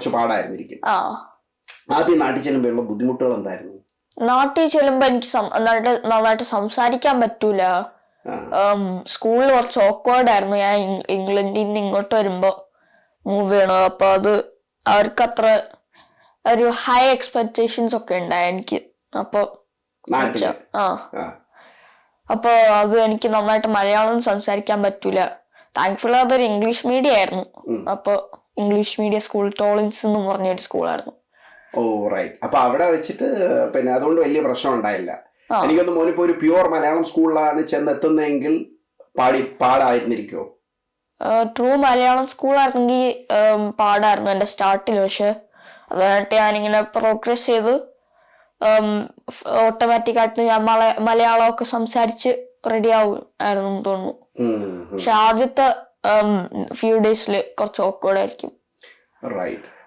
കുറച്ച് പാടായിരുന്നിരിക്കും. ആ ആദ്യം നാട്ടിൽ ചെല്ലുമ്പോഴുള്ള ബുദ്ധിമുട്ടുകൾ എന്തായിരുന്നു? നാട്ടിൽ ചെല്ലുമ്പോ എനിക്ക് നന്നായിട്ട് സംസാരിക്കാൻ പറ്റൂല. സ്കൂളിൽ കുറച്ച് ഓക്വേർഡ് ആയിരുന്നു. ഞാൻ ഇംഗ്ലണ്ടിൽ നിന്ന് ഇങ്ങോട്ട് വരുമ്പോ മൂവ് ചെയ്യണത്. അപ്പൊ അത് അവർക്ക് അത്ര ഒരു ഹൈ എക്സ്പെക്ടേഷൻസ് ഒക്കെ ഉണ്ടായി എനിക്ക്. അപ്പൊ അപ്പൊ അത് എനിക്ക് നന്നായിട്ട് മലയാളം സംസാരിക്കാൻ പറ്റൂല. താങ്ക്ഫുള്ളി അതൊരു ഇംഗ്ലീഷ് മീഡിയം ആയിരുന്നു. അപ്പൊ ഇംഗ്ലീഷ് മീഡിയം സ്കൂൾ, ടോളിൻസ് എന്ന് പറഞ്ഞൊരു സ്കൂളായിരുന്നു. ഓ റൈറ്റ്. അപ്പൊ അവിടെ വെച്ചിട്ട് പിന്നെ അതുകൊണ്ട് വലിയ പ്രശ്നം ഉണ്ടായില്ല. എനിക്കൊന്ന് മോനിപ്പോ ഒരു പ്യുവർ മലയാളം സ്കൂളിലാണ് ചെന്നെത്തുന്നതെങ്കിൽ പാടായിരുന്നിരിക്കോ? ട്രൂ മലയാളം സ്കൂളായിരുന്നെങ്കിൽ പാടായിരുന്നു എന്റെ സ്റ്റാർട്ടിൽ. പക്ഷെ അതായിട്ട് ഞാനിങ്ങനെ പ്രോഗ്രസ് ചെയ്ത് ഓട്ടോമാറ്റിക് ആയിട്ട് ഞാൻ മലയാളമൊക്കെ സംസാരിച്ച് റെഡി ആയിരുന്നു തോന്നുന്നു. പക്ഷെ ആദ്യത്തെ ഫ്യൂ ഡേയ്സിൽ കുറച്ച് ഓക്വേർഡ് ആയിരിക്കും. റൈറ്റ്.